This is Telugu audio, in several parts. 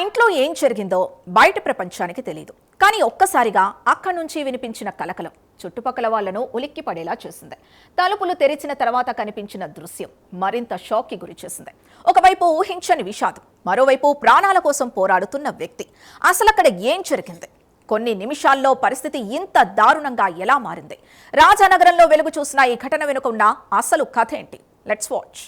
ఇంట్లో ఏం జరిగిందో బయట ప్రపంచానికి తెలియదు. కానీ ఒక్కసారిగా అక్కడి నుంచి వినిపించిన కలకలం చుట్టుపక్కల వాళ్లను ఉలిక్కి పడేలా చేసింది. తలుపులు తెరిచిన తర్వాత కనిపించిన దృశ్యం మరింత షాక్కి గురి చేసింది. ఒకవైపు ఊహించని విషాదం, మరోవైపు ప్రాణాల కోసం పోరాడుతున్న వ్యక్తి. అసలు అక్కడ ఏం జరిగింది? కొన్ని నిమిషాల్లో పరిస్థితి ఇంత దారుణంగా ఎలా మారింది? రాజానగరంలో వెలుగు చూసిన ఈ ఘటన వెనుక ఉన్న అసలు కథ ఏంటి? Let's watch.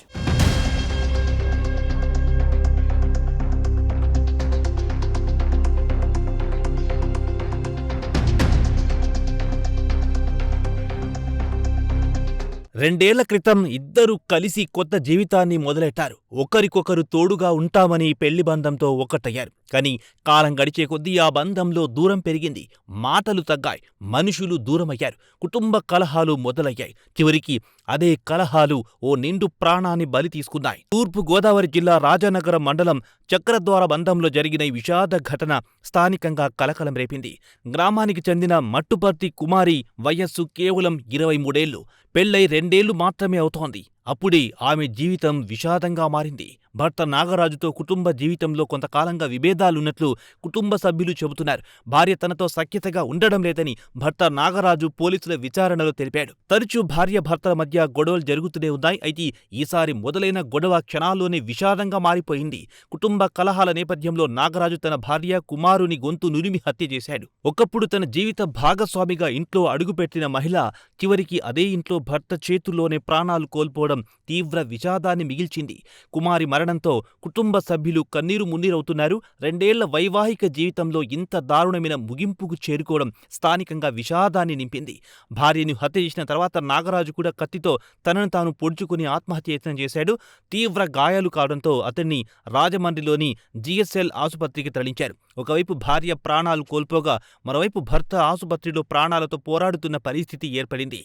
రెండేళ్ల క్రితం ఇద్దరు కలిసి కొత్త జీవితాన్ని మొదలెట్టారు. ఒకరికొకరు తోడుగా ఉంటామని పెళ్లి బంధంతో ఒక్కటయ్యారు. కానీ కాలం గడిచే కొద్దీ ఆ బంధంలో దూరం పెరిగింది. మాటలు తగ్గాయి, మనుషులు దూరమయ్యారు, కుటుంబ కలహాలు మొదలయ్యాయి. చివరికి అదే కలహాలు ఓ నిండు ప్రాణాన్ని బలి తీసుకున్నాయి. తూర్పు గోదావరి జిల్లా రాజానగరం మండలం చక్రద్వార బంధంలో జరిగిన ఈ విషాద ఘటన స్థానికంగా కలకలం రేపింది. గ్రామానికి చెందిన మట్టుపర్తి కుమారి వయస్సు కేవలం 23 ఏళ్లు. పెళ్లై 2 ఏళ్లు మాత్రమే అవుతోంది. అప్పుడే ఆమె జీవితం విషాదంగా మారింది. భర్త నాగరాజుతో కుటుంబ జీవితంలో కొంతకాలంగా విభేదాలున్నట్లు కుటుంబ సభ్యులు చెబుతున్నారు. భార్య తనతో సఖ్యతగా ఉండడం లేదని భర్త నాగరాజు పోలీసుల విచారణలో తెలిపాడు. తరచూ భార్య భర్తల మధ్య గొడవలు జరుగుతూనే ఉన్నాయి. అయితే ఈసారి మొదలైన గొడవ క్షణాల్లోనే విషాదంగా మారిపోయింది. కుటుంబ కలహాల నేపథ్యంలో నాగరాజు తన భార్య కుమారుని గొంతు నురిమి హత్య చేశాడు. ఒకప్పుడు తన జీవిత భాగస్వామిగా ఇంట్లో అడుగుపెట్టిన మహిళ చివరికి అదే ఇంట్లో భర్త చేతుల్లోనే ప్రాణాలు కోల్పోవడం తీవ్ర విషాదాన్ని మిగిల్చింది. కుమారి మరణంతో కుటుంబ సభ్యులు కన్నీరు మున్నీరవుతున్నారు. 2 ఏళ్ల వైవాహిక జీవితంలో ఇంత దారుణమైన ముగింపుకు చేరుకోవడం స్థానికంగా విషాదాన్ని నింపింది. భార్యను హత్య చేసిన తర్వాత నాగరాజు కూడా కత్తితో తనను తాను పొడుచుకుని ఆత్మహత్య యత్నం చేశాడు. తీవ్ర గాయాలు కావడంతో అతన్ని రాజమండ్రిలోని జిఎస్ఎల్ ఆసుపత్రికి తరలించారు. ఒకవైపు భార్య ప్రాణాలు కోల్పోగా మరోవైపు భర్త ఆసుపత్రిలో ప్రాణాలతో పోరాడుతున్న పరిస్థితి ఏర్పడింది.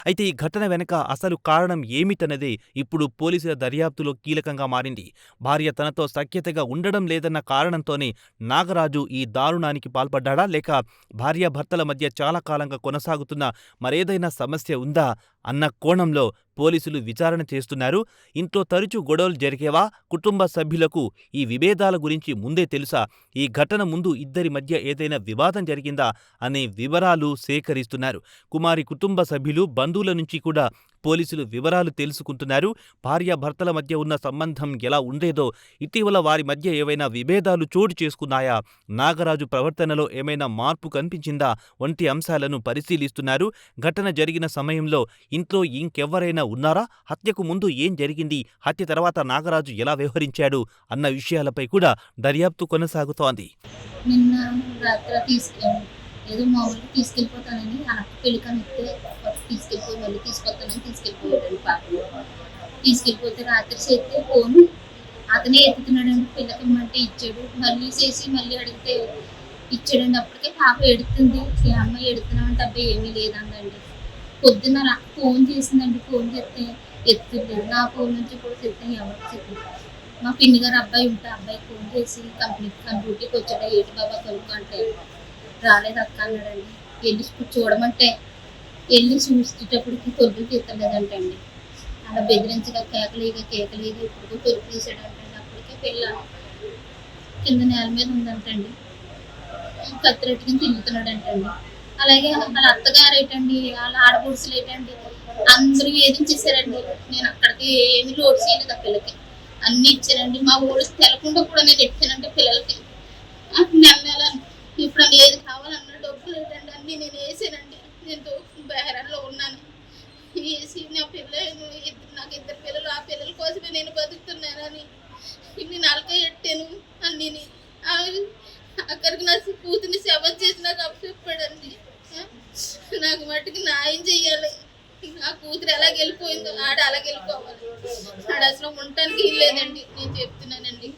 అయితే ఈ ఘటన వెనక అసలు కారణం ఏమిటన్నదే ఇప్పుడు పోలీసుల దర్యాప్తులో కీలకంగా మారింది. భార్య తనతో సఖ్యతగా ఉండడం లేదన్న కారణంతోనే నాగరాజు ఈ దారుణానికి పాల్పడ్డాడా, లేక భార్యాభర్తల మధ్య చాలా కాలంగా కొనసాగుతున్న మరేదైనా సమస్య ఉందా అన్న కోణంలో పోలీసులు విచారణ చేస్తున్నారు. ఇంట్లో తరచూ గొడవలు జరిగేవా? కుటుంబ సభ్యులకు ఈ విభేదాల గురించి ముందే తెలుసా? ఈ ఘటన ముందు ఇద్దరి మధ్య ఏదైనా వివాదం జరిగిందా అనే వివరాలు సేకరిస్తున్నారు. కుమారి కుటుంబ సభ్యులు, బంధువుల నుంచి కూడా పోలీసులు వివరాలు తెలుసుకుంటున్నారు. భార్యాభర్తల మధ్య ఉన్న సంబంధం ఎలా ఉండేదో, ఇటీవల వారి మధ్య ఏవైనా విభేదాలు చోటు చేసుకున్నాయా, నాగరాజు ప్రవర్తనలో ఏమైనా మార్పు కనిపించిందా వంటి అంశాలను పరిశీలిస్తున్నారు. ఘటన జరిగిన సమయంలో ఇంట్లో ఇంకెవ్వరైనా ఉన్నారా? హత్యకు ముందు ఏం జరిగింది? హత్య తర్వాత నాగరాజు ఎలా వ్యవహరించాడు అన్న విషయాలపై కూడా దర్యాప్తు కొనసాగుతోంది. నిన్న రాత్రి ఏదో మామూలుగా తీసుకెళ్ళిపోతానని అన్నట్టు పెళ్ళికని ఇస్తే తీసుకెళ్ళిపోయి మళ్ళీ తీసుకెళ్ళిపోయాడండి. పాప తీసుకెళ్ళిపోతే రాత్రి చేస్తే ఫోను అతనే ఎత్తుతున్నాడండి. పిల్లకి ఇమ్మంటే ఇచ్చాడు, మళ్ళీ చేసి మళ్ళీ అడిగితే ఇచ్చాడండి. అప్పటికే పాప ఎడుతుంది. ఈ అమ్మాయి ఎడుతున్నామంటే అబ్బాయి ఏమీ లేదండి. పొద్దున్న ఫోన్ చేసిందండి. ఫోన్ చేస్తే ఎత్తుంది. నా ఫోన్ నుంచి కూడా చెప్తే ఎవరికి చెప్పింది. మా పిన్ని గారు అబ్బాయి ఉంటే అబ్బాయికి ఫోన్ చేసి డ్యూటీకి వచ్చాడా ఏటి బాబా కలుపు అంటే రాలేదు అక్క అన్నాడండి. వెళ్ళి చూడమంటే వెళ్ళి చూసేటప్పటికి తొలుపులు తీస్తలేదంటే అండి. అలా బెదిరించగా కేకలేగా ఇప్పుడు తొలుపు తీసాడంటండి. అప్పటికే పిల్ల కింద నేల మీద ఉందంటండి. కత్తిరెట్టుకుని తిరుగుతున్నాడంటండి. అలాగే వాళ్ళ అత్తగారు ఏంటండి, వాళ్ళ ఆడపడుచులు ఏంటండి, అందరూ ఏదించేసారండి. నేను అక్కడికి ఏమి లోడ్ చేయలేదు. ఆ పిల్లకి అన్ని ఇచ్చానండి. మా ఊళ్ళో తెలకుండా కూడా నేను ఇచ్చానంటే పిల్లలకి నెల ఇప్పుడు ఏది కావాలన్నా డబ్బులు ఏంటండి అన్నీ నేను వేసానండి. నేను బేరాల్లో ఉన్నాను. వేసి నా నాకు 2 పిల్లలు, ఆ పిల్లల కోసమే నేను బతుకుతున్నానని ఇన్ని నలక ఎట్టాను అన్నీని. అక్కడికి నా కూతుర్ని సేవ చేసి నాకు అప్పచెప్పాడండి. నాకు మట్టుకు న్యాయం చెయ్యాలి. నా కూతురు ఎలా గెలిపోయిందో ఆడ అలా గెలిపోవాలి. ఆడ అసలు ఉండటానికి లేదండి. నేను చెప్తున్నానండి.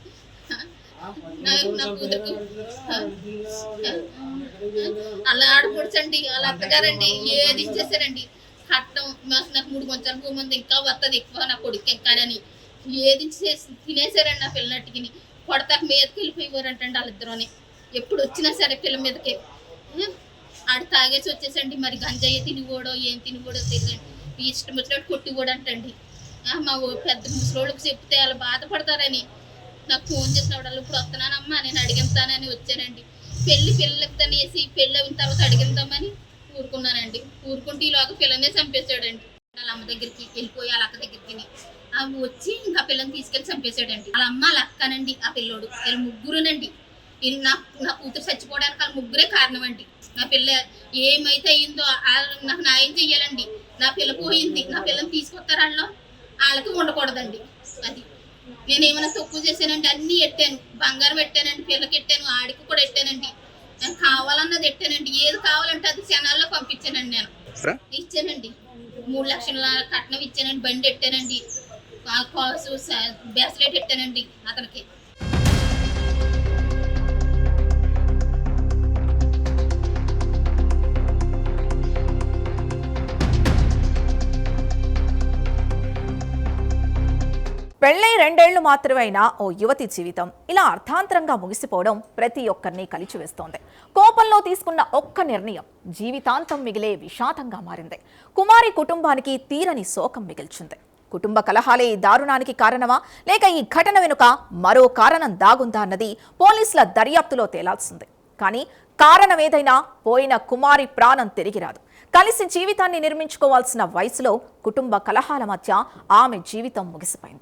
నా కూతురు అలా ఆడపడుచండి, వాళ్ళ అత్తగారండి ఏది ఇచ్చేసారండి. కట్టం నాకు 3 కొంచెం భూమంది ఇంకా వస్తుంది ఎక్కువ నా కొడుకు ఇంకానని ఏది తినేసారండి. నా పిల్లనట్టుకి కొడతాక మీదకి వెళ్ళిపోయేవారంటండి వాళ్ళిద్దరూని. ఎప్పుడు వచ్చినా సరే పిల్ల మీదకి ఆడు తాగేసి వచ్చేసండి, మరి గంజాయి తినిగోడో ఏం తినిగోడో తెలియదండి, ఇష్టం వచ్చినట్టు కొట్టి కూడా అంటండి. మా పెద్ద ముసలోళ్ళకి చెప్తే వాళ్ళు బాధపడతారని నాకు ఫోన్ చేసినప్పుడు ఇప్పుడు వస్తున్నానమ్మా నేను అడిగిస్తానని వచ్చానండి. పిల్లలకి తనేసి పెళ్ళి అయిన తర్వాత అడిగిద్దామని ఊరుకున్నానండి. ఊరుకుంటే ఈలోగా పిల్లనే చంపేశాడండి. వాళ్ళ అమ్మ దగ్గరికి వెళ్ళిపోయి వాళ్ళ అక్క దగ్గరికి ఆమె వచ్చి ఇంకా పిల్లని తీసుకెళ్ళి చంపేశాడండి. వాళ్ళ అమ్మ వాళ్ళ అక్కనండి ఆ పిల్లోడు, వీళ్ళు ముగ్గురునండి. నా కూతురు చచ్చిపోవడానికి వాళ్ళ ముగ్గురే కారణం అండి. నా పిల్ల ఏమైతే అయ్యిందో నాకు న్యాయం చెయ్యాలండి. నా పిల్ల పోయింది, నా పిల్లని తీసుకొస్తారు వాళ్ళకి ఉండకూడదండి. అది నేనేమైనా తక్కువ చేశానండి, అన్నీ ఎట్టాను, బంగారం పెట్టానండి, పిల్లకి ఎట్టాను, ఆడికి కూడా ఎట్టానండి, నాకు కావాలన్నది ఎట్టానండి, ఏది కావాలంటే అది క్షణాల్లో పంపించానండి. నేను ఇచ్చానండి, 3 లక్షల కట్నం ఇచ్చానండి, బండి ఎట్టానండి, బ్యాస్లెట్ ఎట్టానండి అతనికి. పెళ్ళై 2 ఏళ్లు మాత్రమే అయినా ఓ యువతి జీవితం ఇలా అర్థాంతరంగా ముగిసిపోవడం ప్రతి ఒక్కరిని కలిచివేస్తోంది. కోపంలో తీసుకున్న ఒక్క నిర్ణయం జీవితాంతం మిగిలే విషాదంగా మారింది. కుమారి కుటుంబానికి తీరని శోకం మిగిల్చింది. కుటుంబ కలహాలే ఈ దారుణానికి కారణమా, లేక ఈ ఘటన వెనుక మరో కారణం దాగుందా అన్నది పోలీసుల దర్యాప్తులో తేలాల్సింది. కానీ కారణం ఏదైనా పోయిన కుమారి ప్రాణం తిరిగి రాదు. కలిసి జీవితాన్ని నిర్మించుకోవాల్సిన వయసులో కుటుంబ కలహాల మధ్య ఆమె జీవితం ముగిసిపోయింది.